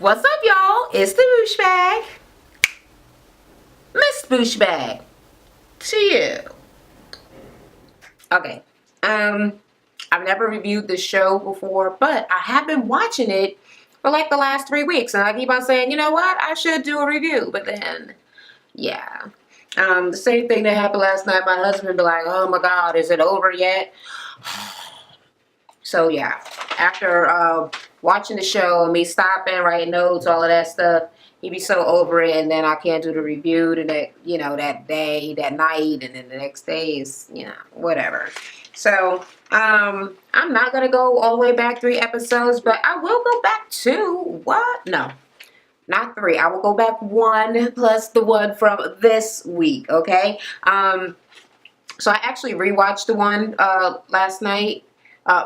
What's up, y'all? It's the Boosh Bag. Miss Boosh Bag. To you. Okay. I've never reviewed this show before, but I have been watching it for like the last 3 weeks, and I keep on saying, you know what? I should do a review, but then, yeah. The same thing that happened last night. My husband be like, "Oh my God, is it over yet?" So yeah, after watching the show, me stopping, writing notes, all of that stuff, he'd be so over it, and then I can't do the review the next, that day, that night, and then the next day is, whatever. So I'm not gonna go all the way back 3 episodes, but I will go back two. What? No, not three. I will go back one plus the one from this week. Okay. So I actually rewatched the one last night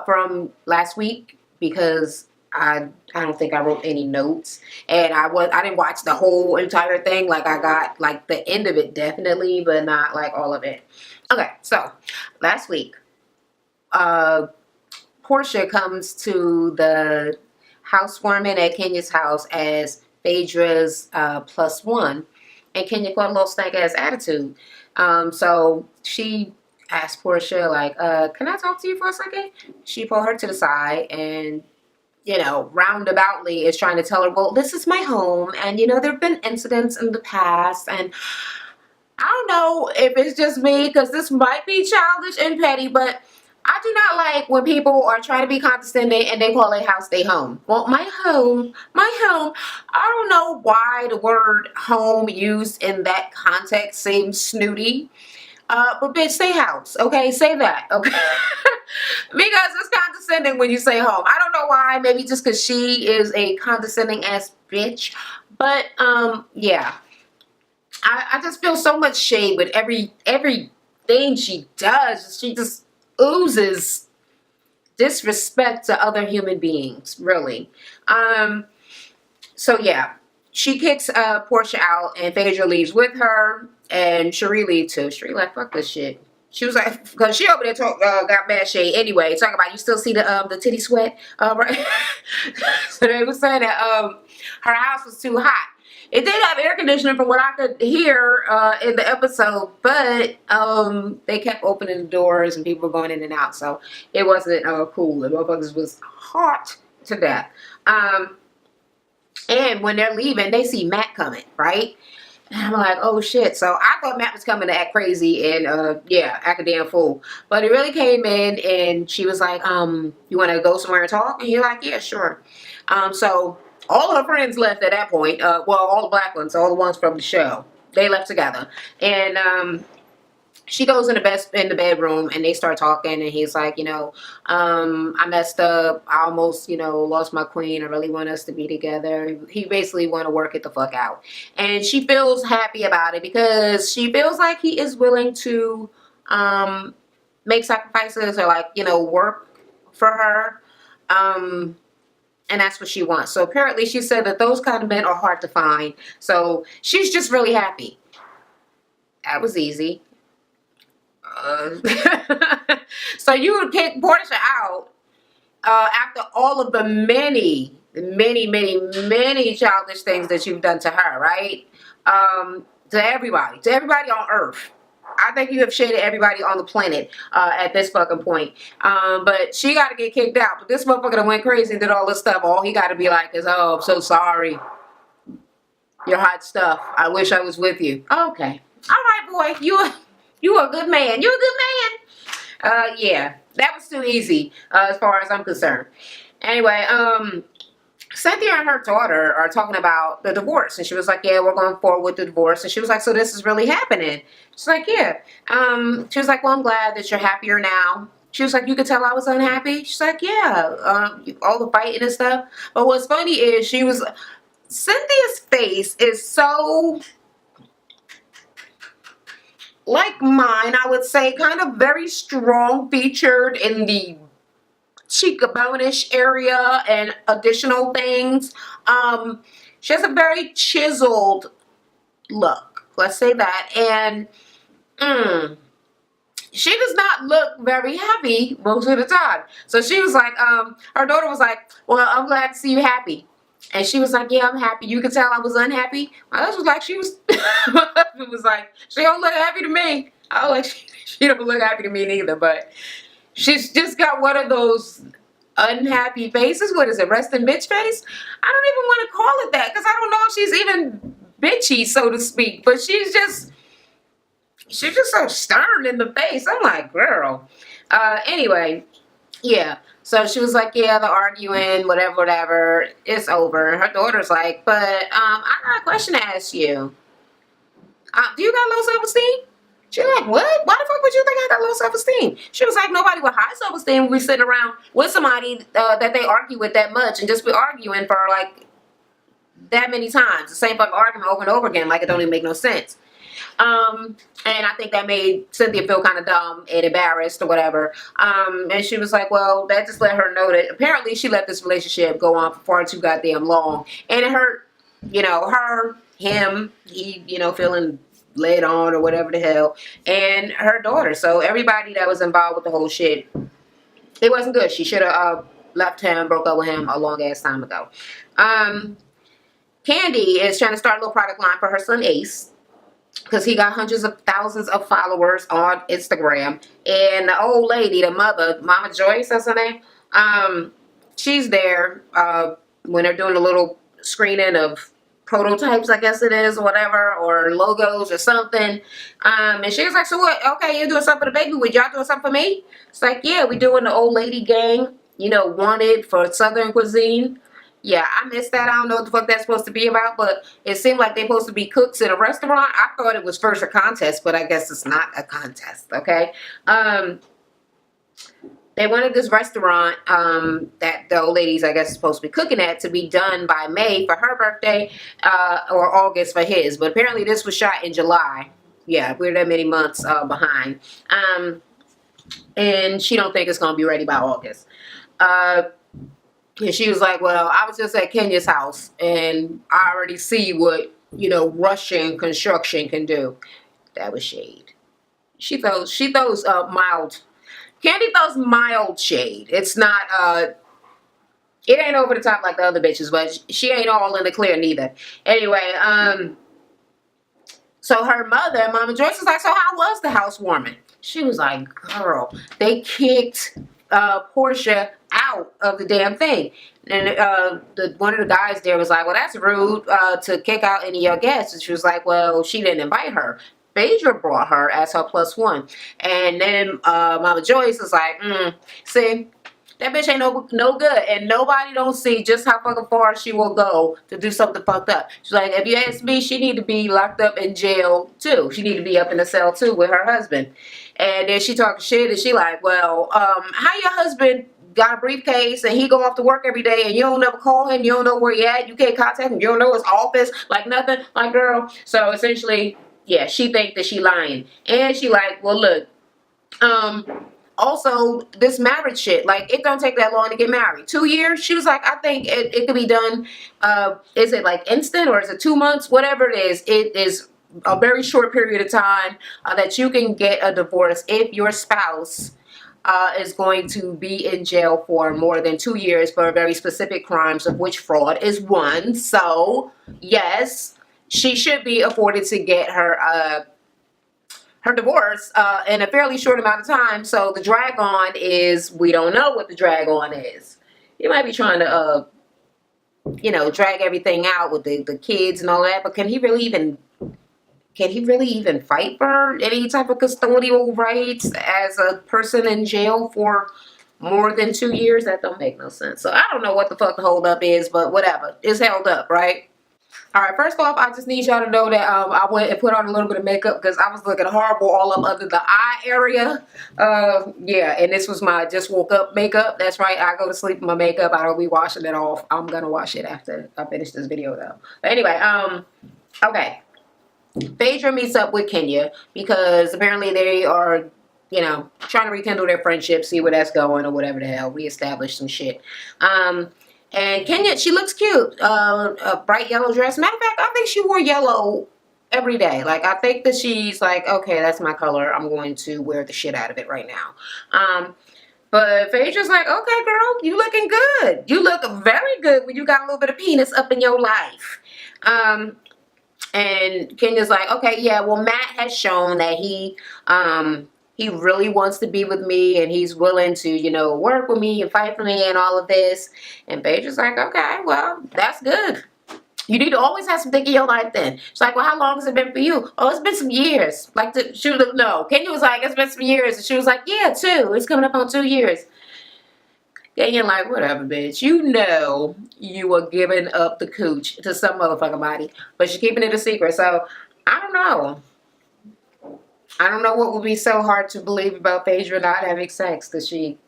from last week because I don't think I wrote any notes, and I didn't watch the whole entire thing. Like I got like the end of it definitely, but not like all of it. Okay, so last week, Portia comes to the housewarming at Kenya's house as Phaedra's plus one, and Kenya got a little stank ass attitude. So she asked Portia, like, can I talk to you for a second? She pulled her to the side and, roundaboutly is trying to tell her, well, this is my home. And, there have been incidents in the past. And I don't know if it's just me, because this might be childish and petty, but I do not like when people are trying to be condescending and they call a house their home. Well, my home, my home. I don't know why the word home used in that context seems snooty. But bitch, say house, okay? Say that, okay? Because it's condescending when you say home. I don't know why. Maybe just because she is a condescending ass bitch. But yeah, I just feel so much shade with everything she does. She just oozes disrespect to other human beings, really. So yeah, she kicks Portia out, and Phaedra leaves with her, and Cherie leaves too. Cherie like, fuck this shit. She was like, because she over there got mad shade anyway. Talking about, you still see the titty sweat, right? So they were saying that her house was too hot. It did have air conditioning from what I could hear in the episode, but they kept opening the doors and people were going in and out, so it wasn't cool. The motherfuckers was hot to death. And when they're leaving, they see Matt coming, right? And I'm like, oh shit. So I thought Matt was coming to act crazy and yeah, act a damn fool. But he really came in and she was like, you want to go somewhere and talk? And you're like, yeah, sure. So all her friends left at that point. Well, all the black ones, all the ones from the show, they left together. And she goes in the bedroom and they start talking, and he's like, I messed up. I almost, lost my queen. I really want us to be together. He basically want to work it the fuck out. And she feels happy about it because she feels like he is willing to make sacrifices or like, work for her. And that's what she wants. So apparently she said that those kind of men are hard to find. So she's just really happy. That was easy. So you would kick Portia out after all of the many childish things that you've done to her, right? To everybody on Earth. I think you have shaded everybody on the planet at this fucking point. But she got to get kicked out. But this motherfucker that went crazy and did all this stuff. All he got to be like is, oh, I'm so sorry. You're hot stuff. I wish I was with you. Okay. All right, boy. You a good man. You're a good man. Yeah, that was too easy as far as I'm concerned. Anyway, Cynthia and her daughter are talking about the divorce, and she was like, yeah, we're going forward with the divorce. And she was like, so this is really happening? She's like, yeah. She was like, well, I'm glad that you're happier now. She was like, you could tell I was unhappy? She's like, yeah, all the fighting and stuff. But what's funny is Cynthia's face is so like mine, I would say, kind of very strong featured in the cheekbone-ish area and additional things. She has a very chiseled look, let's say that, and she does not look very happy most of the time. So she was like, her daughter was like, well, I'm glad to see you happy. And she was like, yeah, I'm happy. You could tell I was unhappy. My husband was like, my husband was like, she don't look happy to me. I was like, she don't look happy to me neither. But she's just got one of those unhappy faces. What is it, resting bitch face? I don't even want to call it that because I don't know if she's even bitchy, so to speak. But she's just so stern in the face. I'm like, girl. Anyway, yeah. So she was like, yeah, they're arguing, whatever, whatever. It's over. Her daughter's like, but I got a question to ask you. Do you got low self-esteem? She's like, what? Why the fuck would you think I got low self-esteem? She was like, nobody with high self-esteem would be sitting around with somebody that they argue with that much and just be arguing for like that many times. The same fucking argument over and over again. Like it don't even make no sense. And I think that made Cynthia feel kind of dumb and embarrassed or whatever. And she was like, well, that just let her know that apparently she let this relationship go on for far too goddamn long. And it hurt, him, he, feeling led on or whatever the hell, and her daughter. So everybody that was involved with the whole shit, it wasn't good. She should have left him, broke up with him a long ass time ago. Candy is trying to start a little product line for her son Ace, because he got hundreds of thousands of followers on Instagram. And the old lady, the mother, Mama Joyce, that's her name, she's there when they're doing a little screening of prototypes, I guess it is, or whatever, or logos or something. And she was like, so what? Okay, you're doing something for the baby. Would y'all doing something for me? It's like, yeah, we're doing the old lady gang, wanted for Southern cuisine. Yeah, I missed that. I don't know what the fuck that's supposed to be about, but it seemed like they're supposed to be cooks in a restaurant. I thought it was first a contest, but I guess it's not a contest, okay? They wanted this restaurant that the old ladies, I guess, is supposed to be cooking at to be done by May for her birthday or August for his. But apparently this was shot in July. Yeah, we're that many months behind. And she don't think it's going to be ready by August. And she was like, well, I was just at Kenya's house, and I already see what, Russian construction can do. That was shade. She throws mild. Candy throws mild shade. It's not, it ain't over the top like the other bitches, but she ain't all in the clear neither. Anyway, so her mother, Mama Joyce, was like, so how was the housewarming? She was like, girl, they kicked Portia out of the damn thing. And one of the guys there was like, well, that's rude to kick out any of your guests. And she was like, well, she didn't invite her. Phaedra brought her as her +1. And then Mama Joyce was like, see, that bitch ain't no good. And nobody don't see just how fucking far she will go to do something fucked up. She's like, if you ask me, she need to be locked up in jail too. She need to be up in a cell too with her husband. And then she talking shit and she like, well, how your husband got a briefcase and he go off to work every day and you don't never call him, you don't know where he at, you can't contact him, you don't know his office, like nothing, like girl. So essentially, yeah, she think that she lying. And she like, well look, also this marriage shit, like it don't take that long to get married. 2 years? She was like, I think it could be done, is it like instant or is it 2 months? Whatever it is a very short period of time that you can get a divorce if your spouse is going to be in jail for more than 2 years for very specific crimes, of which fraud is one. So yes, she should be afforded to get her divorce in a fairly short amount of time. So the drag on is, we don't know what the drag on is. You might be trying to drag everything out with the kids and all that, but can he really even fight for any type of custodial rights as a person in jail for more than 2 years? That don't make no sense. So I don't know what the fuck the hold up is, but whatever. It's held up, right? All right, first off, I just need y'all to know that I went and put on a little bit of makeup because I was looking horrible all up under the eye area. Yeah, and this was my just woke up makeup. That's right, I go to sleep with my makeup. I don't be washing it off. I'm going to wash it after I finish this video, though. But anyway, okay. Phaedra meets up with Kenya because apparently they are, trying to rekindle their friendship, see where that's going or whatever the hell, reestablish some shit. And Kenya, she looks cute. A bright yellow dress. Matter of fact, I think she wore yellow every day. Like, I think that she's like, okay, that's my color. I'm going to wear the shit out of it right now. But Phaedra's like, okay, girl, you looking good. You look very good when you got a little bit of penis up in your life. And Kenya's like, okay, yeah, well, Matt has shown that he really wants to be with me and he's willing to, work with me and fight for me and all of this. And Phaedra's like, okay, well, that's good. You need to always have something in your life then. She's like, well, how long has it been for you? Oh, it's been some years. She was like, no. Kenya was like, it's been some years. And she was like, yeah, 2. It's coming up on 2 years. Kenya like, whatever, bitch. You know you were giving up the cooch to some motherfucking body. But she's keeping it a secret. So, I don't know. I don't know what would be so hard to believe about Phaedra not having sex. Does she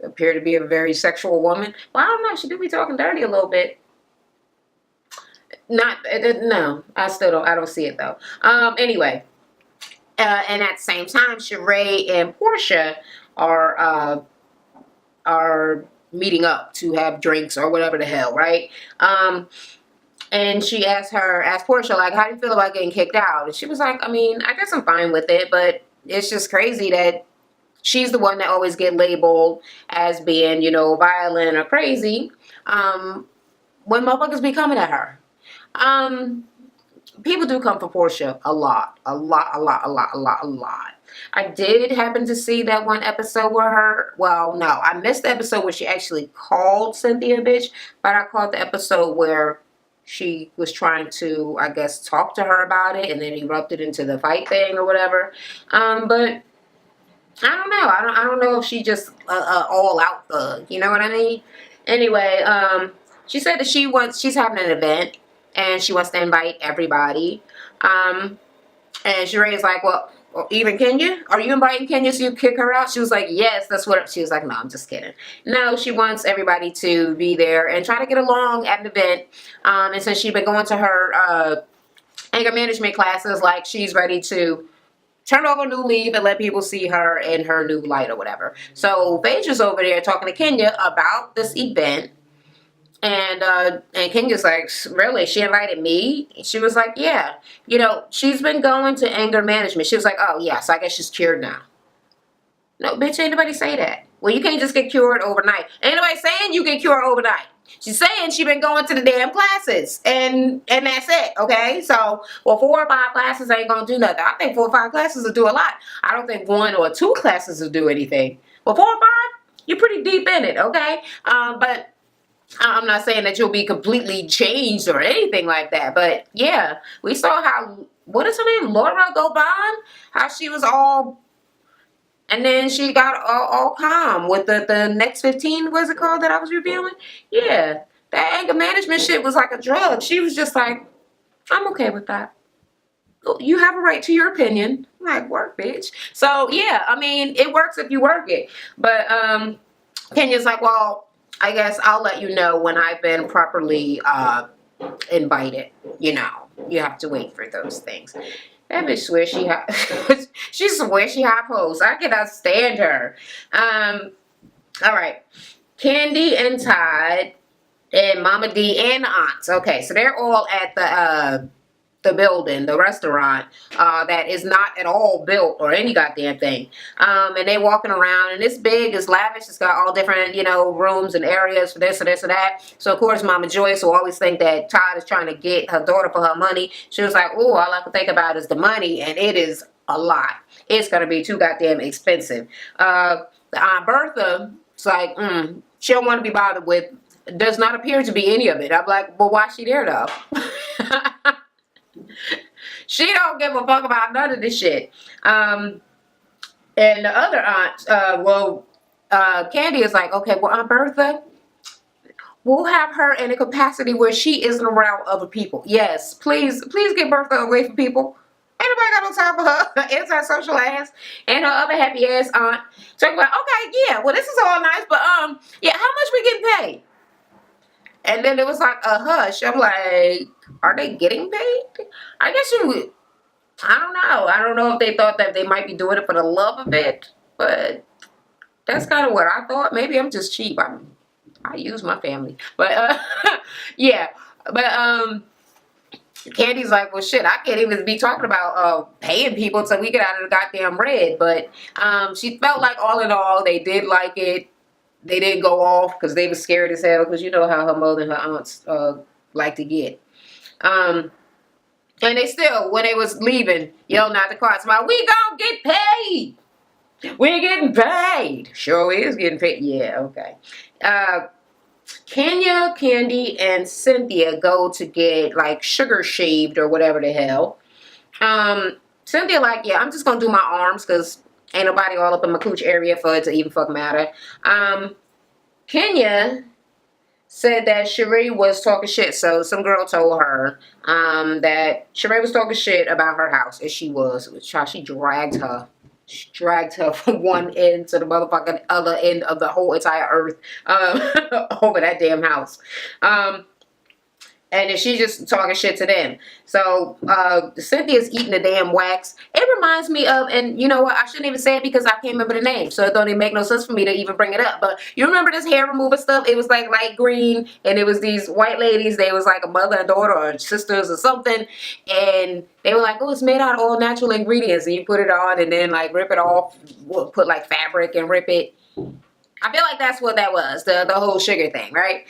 appear to be a very sexual woman? Well, I don't know. She do be talking dirty a little bit. No, I don't see it though. Anyway, and at the same time, Sheree and Portia are meeting up to have drinks or whatever the hell, right? And she asked Portia, like, how do you feel about getting kicked out? And she was like, I mean, I guess I'm fine with it, but it's just crazy that she's the one that always get labeled as being, violent or crazy, when motherfuckers be coming at her. People do come for Portia a lot. I did happen to see that one episode where I missed the episode where she actually called Cynthia a bitch, but I caught the episode where she was trying to, I guess, talk to her about it and then erupted into the fight thing or whatever. But I don't know. I don't know if she just all out thug. You know what I mean? Anyway, she said that she's having an event and she wants to invite everybody. And Sheree's like, well, even Kenya? Are you inviting Kenya so you kick her out? She was like, yes, that's what. She was like, no, I'm just kidding. No, she wants everybody to be there and try to get along at an event. And since she's been going to her anger management classes, like she's ready to turn over a new leaf and let people see her in her new light or whatever. So Phaedra's over there talking to Kenya about this event. And Kenya's like, really? She invited me? She was like, yeah. She's been going to anger management. She was like, oh, yeah, so I guess she's cured now. No, bitch, ain't nobody say that. Well, you can't just get cured overnight. Ain't nobody saying you get cured overnight. She's saying she been going to the damn classes. And that's it, okay? So, 4 or 5 classes ain't gonna do nothing. I think 4 or 5 classes will do a lot. I don't think 1 or 2 classes will do anything. Well, 4 or 5, you're pretty deep in it, okay? But I'm not saying that you'll be completely changed or anything like that, but yeah, we saw how, what is her name, Laura Goban, how she was all, and then she got all calm with the next 15, what's it called that I was reviewing? Yeah, that anger management shit was like a drug. She was just like, I'm okay with that. You have a right to your opinion. I'm like, work, bitch. So yeah, I mean, it works if you work it. But Kenya's like, well, I guess I'll let you know when I've been properly invited. You have to wait for those things. That bitch swears she swears she high post. I cannot stand her. All right. Candy and Todd and Mama D and the aunts. Okay, so they're all at the building, the restaurant, that is not at all built or any goddamn thing. And they walking around, and it's big, it's lavish, it's got all different, rooms and areas for this or this or that. So of course Mama Joyce will always think that Todd is trying to get her daughter for her money. She was like, oh, all I can think about is the money, and it is a lot. It's gonna be too goddamn expensive. Aunt Bertha, it's like, she don't want to be bothered with, does not appear to be any of it. I'm like, well, why is she there though? She don't give a fuck about none of this shit. And the other aunt, Candy is like, okay, well, Aunt Bertha, we'll have her in a capacity where she isn't around other people. Yes, please get Bertha away from people. Ain't nobody got no time for her antisocial ass and her other happy ass aunt. Talking about, okay, yeah, well, this is all nice, but yeah, how much we getting paid? And then it was like a hush. I'm like, are they getting paid? I guess I don't know. I don't know if they thought that they might be doing it for the love of it, but that's kind of what I thought. Maybe I'm just cheap. I use my family, but yeah, but Candy's like, well, shit, I can't even be talking about paying people till we get out of the goddamn red. But she felt like all in all, they did like it. They didn't go off because they were scared as hell because you know how her mother and her aunts like to get. Um, and they still, when they was leaving, yelling out the car, about, we gonna get paid. We're getting paid. Sure is getting paid. Yeah, okay. Kenya, Candy, and Cynthia go to get like sugar shaved or whatever the hell. Cynthia like, yeah, I'm just gonna do my arms because ain't nobody all up in my cooch area for it to even fuck matter. Kenya said that Sheree was talking shit. So some girl told her that Sheree was talking shit about her house, as she was. She dragged her. She dragged her from one end to the motherfucking other end of the whole entire earth over that damn house. And then she's just talking shit to them. So Cynthia's eating the damn wax. It reminds me of, and you know what, I shouldn't even say it because I can't remember the name, so it don't even make no sense for me to even bring it up. But you remember this hair remover stuff? It was like light green, and it was these white ladies. They was like a mother and daughter or sisters or something, and they were like, oh, it's made out of all natural ingredients, and you put it on and then like rip it off, put like fabric and rip it. I feel like that's what that was, the whole sugar thing, right?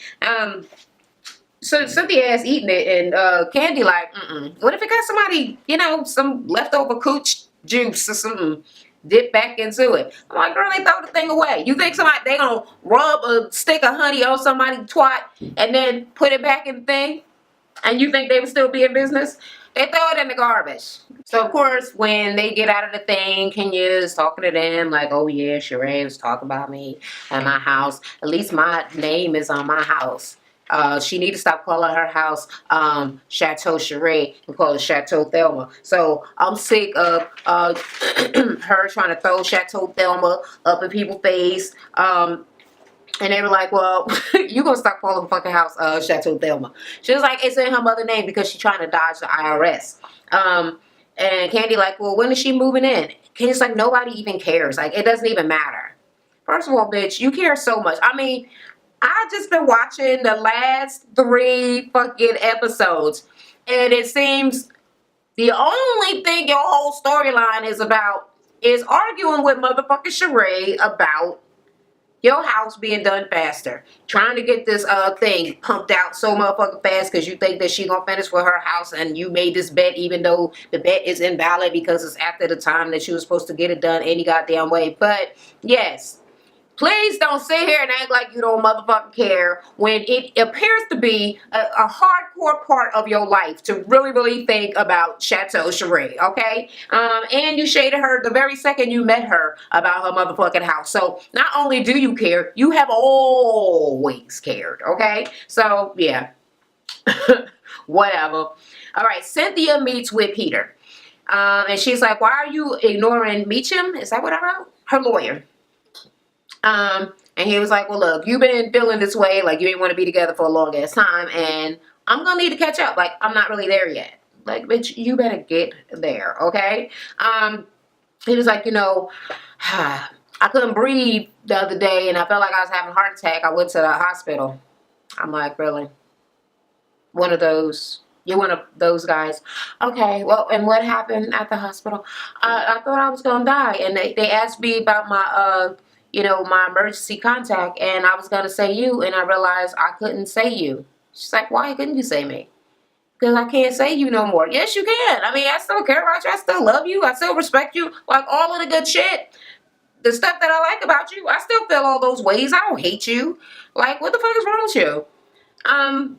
So Cynthia ass eating it, and Candy like, what if it got somebody, you know, some leftover cooch juice or something, dip back into it? I'm like, girl, they throw the thing away. You think somebody, they gonna rub a stick of honey on somebody's twat and then put it back in the thing? And you think they would still be in business? They throw it in the garbage. So of course, when they get out of the thing, Kenya's talking to them like, oh yeah, Sheree was talking about me at my house. At least my name is on my house. She need to stop calling her house Chateau Sheree and call it Chateau Thelma. So I'm sick of her trying to throw Chateau Thelma up in people's face. And they were like, well, you gonna stop calling the fucking house Chateau Thelma. She was like, it's in her mother's name because she's trying to dodge the IRS. And Candy like, well, when is she moving in? Candy's like, nobody even cares. Like, it doesn't even matter. First of all, bitch, you care so much. I mean, I just been watching the last 3 fucking episodes, and it seems the only thing your whole storyline is about is arguing with motherfucking Sheree about your house being done faster. Trying to get this thing pumped out so motherfucking fast because you think that she gonna finish with her house, and you made this bet even though the bet is invalid because it's after the time that she was supposed to get it done any goddamn way. But yes, please don't sit here and act like you don't motherfucking care when it appears to be a hardcore part of your life to really, really think about Chateau Sheree, okay? And you shaded her the very second you met her about her motherfucking house. So not only do you care, you have always cared, okay? So, yeah. Whatever. All right, Cynthia meets with Peter. And she's like, why are you ignoring Meacham? Is that what I wrote? Her lawyer. And he was like, well, look, you've been feeling this way, like you ain't want to be together for a long ass time, and I'm gonna need to catch up. Like, I'm not really there yet. Like, bitch, you better get there, okay? He was like, you know, I couldn't breathe the other day, and I felt like I was having a heart attack. I went to the hospital. I'm like, really? One of those? You're one of those guys. Okay, well, and what happened at the hospital? I thought I was gonna die, and they asked me about my you know, my emergency contact, and I was gonna say you, and I realized I couldn't say you. She's like, why couldn't you say me? Because I can't say you no more. Yes, you can. I mean, I still care about you. I still love you. I still respect you. Like, all of the good shit. The stuff that I like about you, I still feel all those ways. I don't hate you. Like, what the fuck is wrong with you?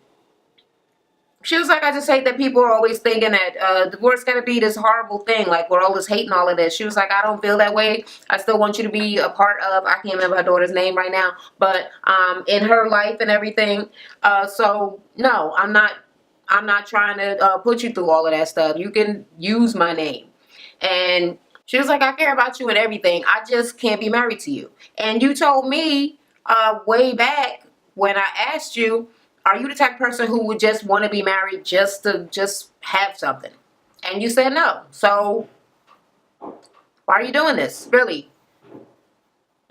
She was like, I just hate that people are always thinking that divorce gotta be this horrible thing, like we're all this hating all of this. She was like, I don't feel that way. I still want you to be a part of, I can't remember her daughter's name right now, but in her life and everything. So no, I'm not trying to put you through all of that stuff. You can use my name. And she was like, I care about you and everything. I just can't be married to you. And you told me way back when I asked you, are you the type of person who would just want to be married just to just have something? And you said no. So why are you doing this? Really?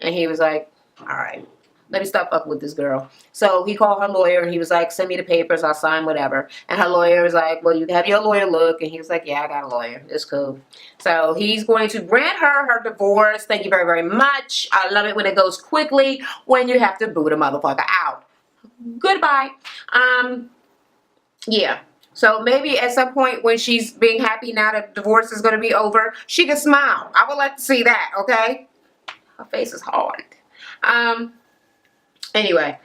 And he was like, all right. let me stop fucking with this girl. So he called her lawyer and he was like, send me the papers, I'll sign whatever. And her lawyer was like, well, you have your lawyer look. And he was like, yeah, I got a lawyer. It's cool. So he's going to grant her divorce. Thank you very, very much. I love it when it goes quickly, when you have to boot a motherfucker out. Goodbye. Yeah. So maybe at some point when she's being happy now that the divorce is going to be over, she can smile. I would like to see that, okay? Her face is hard. Anyway,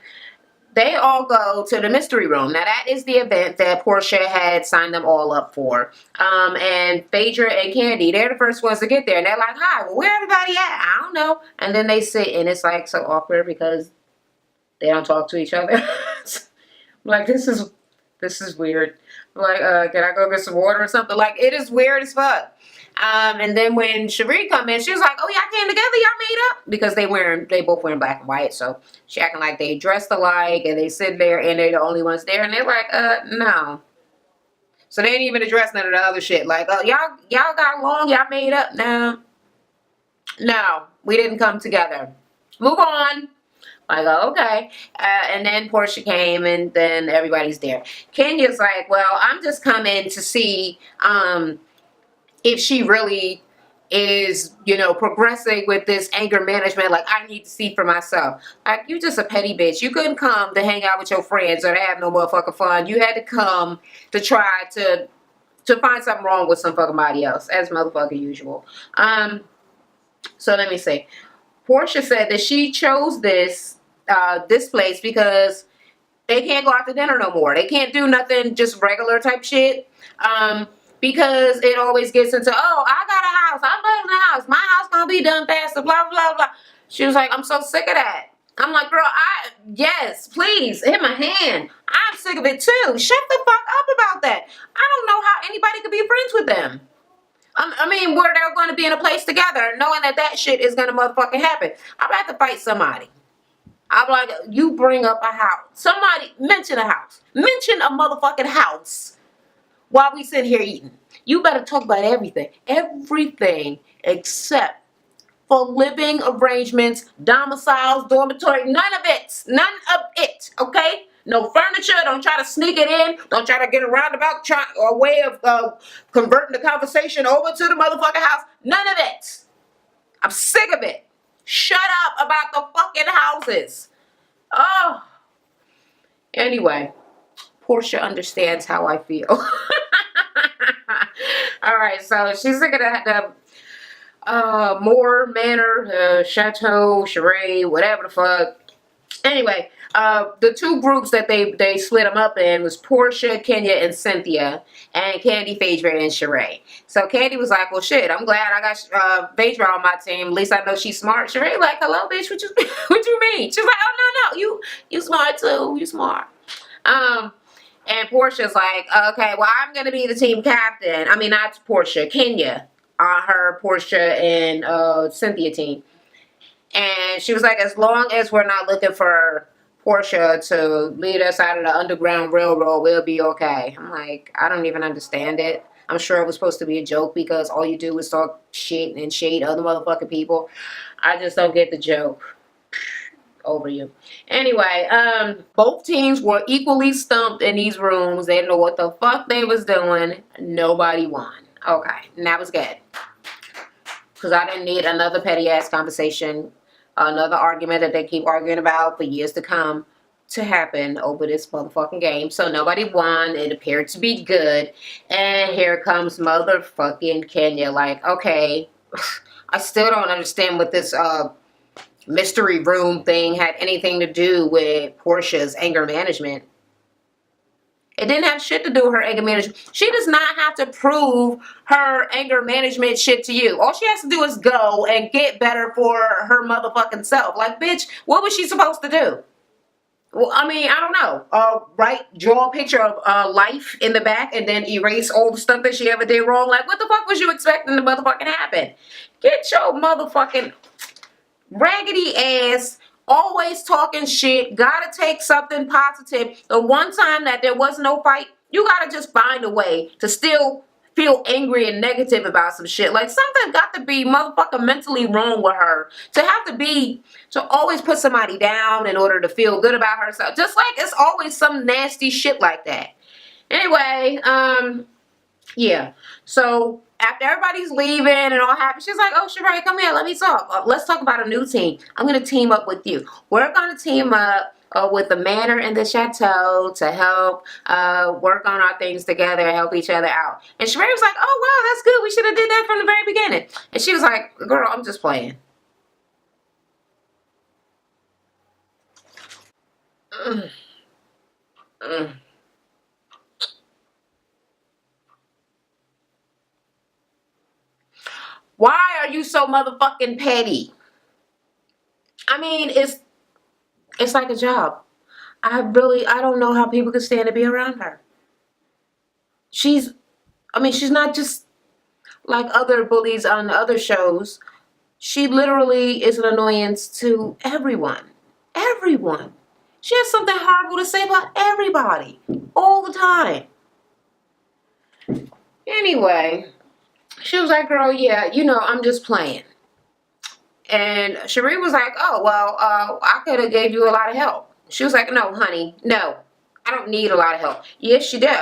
they all go to the mystery room. Now, that is the event that Portia had signed them all up for. And Phaedra and Candy, they're the first ones to get there. And they're like, hi, well, where everybody at? I don't know. And then they sit, and it's like so awkward because they don't talk to each other. Like, this is weird. Like, can I go get some water or something? Like, it is weird as fuck. And then when Cherie come in, she was like, oh, y'all came together, y'all made up? Because they both wearing black and white, so she acting like they dressed alike, and they sit there, and they're the only ones there, and they're like, no. So they ain't even address none of the other shit. Like, y'all got along, y'all made up? No, we didn't come together. Move on. I go, okay. And then Portia came, and then everybody's there. Kenya's like, well, I'm just coming to see, if she really is, progressing with this anger management. Like, I need to see for myself. Like, you just a petty bitch. You couldn't come to hang out with your friends or to have no motherfucking fun. You had to come to try to find something wrong with some fucking body else, as motherfucking usual. So let me see. Portia said that she chose this place because they can't go out to dinner no more. They can't do nothing just regular type shit. Because it always gets into, oh, I got a house, I'm building a house, my house gonna be done faster, blah, blah, blah. She was like, I'm so sick of that. I'm like, girl, yes, please, hit my hand. I'm sick of it too. Shut the fuck up about that. I don't know how anybody could be friends with them. I mean, where they're going to be in a place together, knowing that shit is going to motherfucking happen. I'm about to fight somebody. I'm like, you bring up a house. Somebody, mention a house. Mention a motherfucking house. While we sit here eating, you better talk about everything. Everything except for living arrangements, domiciles, dormitory, none of it. None of it, okay? No furniture, don't try to sneak it in. Don't try to get a roundabout or way of converting the conversation over to the motherfucking house. None of it. I'm sick of it. Shut up about the fucking houses. Oh. Anyway, Portia understands how I feel. All right, so she's looking at the Moore Manor, Chateau, Charade, whatever the fuck. Anyway, the two groups that they split them up in was Portia, Kenya, and Cynthia, and Candy, Phaedra, and Charade. So Candy was like, well, shit, I'm glad I got Phaedra on my team. At least I know she's smart. Charade like, hello, bitch, what you mean? She's like, oh, no, you smart too. You smart. And Portia's like, okay, well, I'm going to be the team captain. I mean, not Portia, Kenya on her Portia and Cynthia team. And she was like, as long as we're not looking for Portia to lead us out of the Underground Railroad, we'll be okay. I'm like, I don't even understand it. I'm sure it was supposed to be a joke because all you do is talk shit and shade other motherfucking people. I just don't get the joke. Over you. Anyway, both teams were equally stumped in these rooms. They didn't know what the fuck they was doing. Nobody won. Okay, and that was good. Because I didn't need another petty ass conversation, another argument that they keep arguing about for years to come to happen over this motherfucking game. So nobody won. It appeared to be good. And here comes motherfucking Kenya. Like, okay, I still don't understand what this mystery room thing had anything to do with Portia's anger management. It didn't have shit to do with her anger management. She does not have to prove her anger management shit to you. All she has to do is go and get better for her motherfucking self. Like, bitch, what was she supposed to do? Well, I mean, I don't know. Draw a picture of life in the back and then erase all the stuff that she ever did wrong. Like, what the fuck was you expecting to motherfucking happen? Get your motherfucking raggedy ass, always talking shit, gotta take something positive. The one time that there was no fight, you gotta just find a way to still feel angry and negative about some shit. Like, something got to be motherfucking mentally wrong with her to always put somebody down in order to feel good about herself. Just like it's always some nasty shit like that. Anyway, yeah. So after everybody's leaving and all happy, she's like, "Oh, Sheree, come here. Let me talk. Let's talk about a new team. I'm gonna team up with you. We're gonna team up with the manor and the chateau to help work on our things together and help each other out." And Sheree was like, "Oh, wow, that's good. We should have did that from the very beginning." And she was like, "Girl, I'm just playing." Mm, mm. Why are you so motherfucking petty? I mean, it's like a job. I don't know how people can stand to be around her. She's, I mean, she's not just like other bullies on other shows. She literally is an annoyance to everyone. Everyone. She has something horrible to say about everybody all the time. Anyway, she was like, "Girl, yeah, I'm just playing." And Cherie was like, "Oh, well, I could have gave you a lot of help." She was like, "No, honey, no. I don't need a lot of help." "Yes, you do.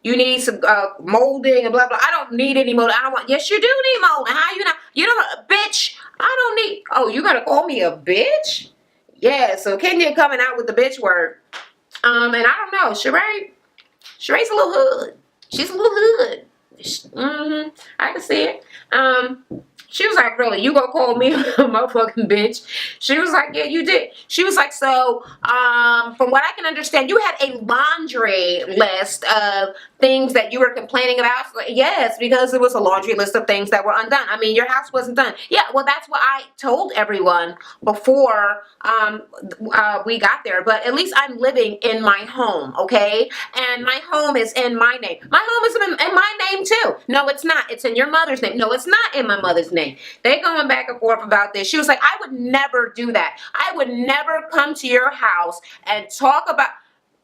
You need some molding and blah, blah." "I don't need any molding. I don't want." "Yes, you do need molding. How you not? You don't, bitch. I don't need." "Oh, you gonna call me a bitch?" Yeah, so Kenya coming out with the bitch word. And I don't know. Sheree's a little hood. She's a little hood. I can see it. She was like, "Really, you gonna call me a motherfucking bitch?" She was like, "Yeah, you did." She was like, "So, from what I can understand, you had a laundry list of things that you were complaining about." Like, "Yes, because it was a laundry list of things that were undone. I mean, your house wasn't done." "Yeah, well, that's what I told everyone before we got there. But at least I'm living in my home, okay? And my home is in my name. My home is in my name too." "No, it's not. It's in your mother's name." "No, it's not in my mother's name." They going back and forth about this. She was like, "I would never do that. I would never come to your house and talk about."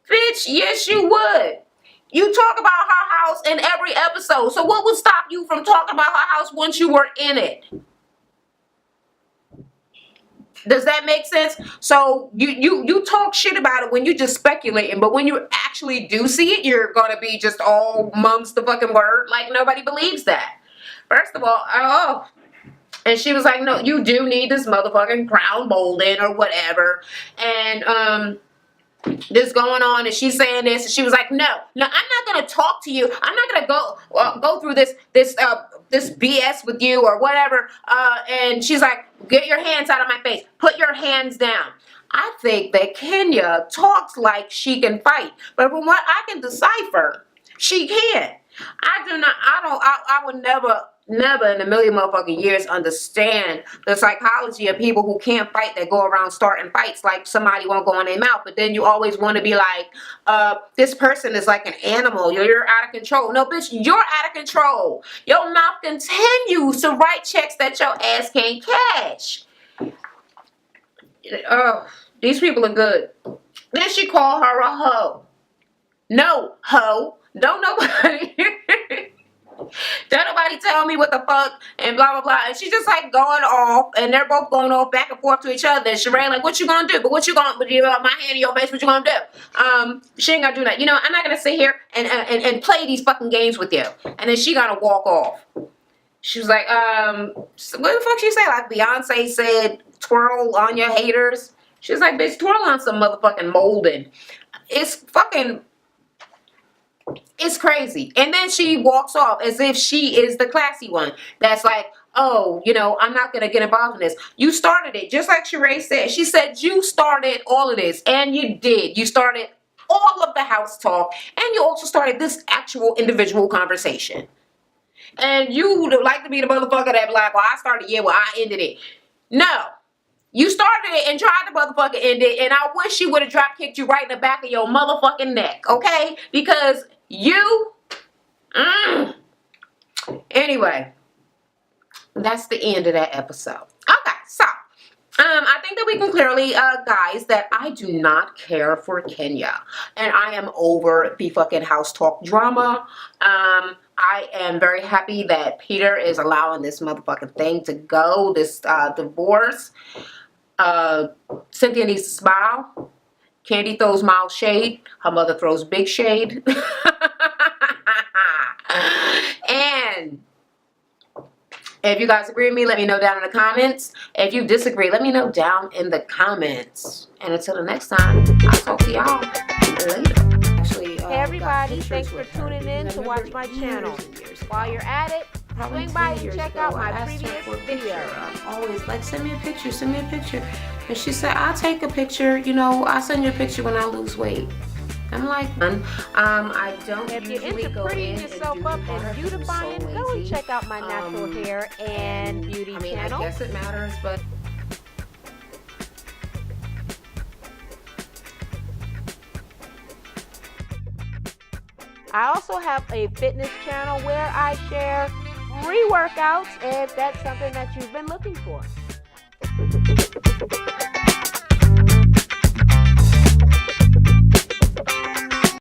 Bitch, yes you would. You talk about her house in every episode. So what would stop you from talking about her house once you were in it? Does that make sense? So you talk shit about it when you just speculating, but when you actually do see it, you're gonna be just all mum's the fucking word like nobody believes that. First of all, oh. And she was like, "No, you do need this motherfucking crown molding or whatever." And this going on, and she's saying this, and she was like, "No, no, I'm not gonna talk to you. I'm not gonna go through this BS with you or whatever." And she's like, "Get your hands out of my face. Put your hands down." I think that Kenya talks like she can fight, but from what I can decipher, she can't. I do not. I would never in a million motherfucking years understand the psychology of people who can't fight, that go around starting fights like somebody won't go in their mouth. But then you always want to be like, this person is like an animal. You're out of control. No, bitch, you're out of control. Your mouth continues to write checks that your ass can't cash. Oh, these people are good. Then she called her a hoe. No, hoe. Don't nobody. Don't nobody tell me what the fuck and blah blah blah. And she's just like going off, and they're both going off back and forth to each other. And Sheree like, "What you gonna do? But what you gonna? But you got my hand in your face. What you gonna do?" She ain't gonna do that. I'm not gonna sit here and play these fucking games with you. And then she gonna walk off. She was like, so what the fuck she say? Like Beyonce said, "Twirl on your haters." She was like, "Bitch, twirl on some motherfucking molding." It's crazy. And then she walks off as if she is the classy one. That's like, "Oh, I'm not going to get involved in this." You started it. Just like Sheree said. She said you started all of this. And you did. You started all of the house talk. And you also started this actual individual conversation. And you would like to be the motherfucker that be like, "Well, I started, yeah, well, I ended it." No. You started it and tried to motherfucker end it, and I wish she would have drop kicked you right in the back of your motherfucking neck, okay? Because anyway, that's the end of that episode. Okay, so I think that we can clearly, guys, that I do not care for Kenya, and I am over the fucking house talk drama. I am very happy that Peter is allowing this motherfucking thing to go, this divorce. Cynthia needs to smile. Candy throws mild shade. Her mother throws big shade. And if you guys agree with me, let me know down in the comments. If you disagree, let me know down in the comments. And until the next time, I'll talk to y'all later. Actually, hey everybody, thanks for tuning in to watch my channel. While you're at it, swing by and check out my previous video. Always like, send me a picture, send me a picture. And she said, I'll take a picture, you know, I'll send you a picture when I lose weight. I'm like, I don't if you're usually into go prettying in yourself and up do and beautifying, so go and lazy. check out my natural hair and beauty channel. I guess it matters, but I also have a fitness channel where I share free workouts if that's something that you've been looking for.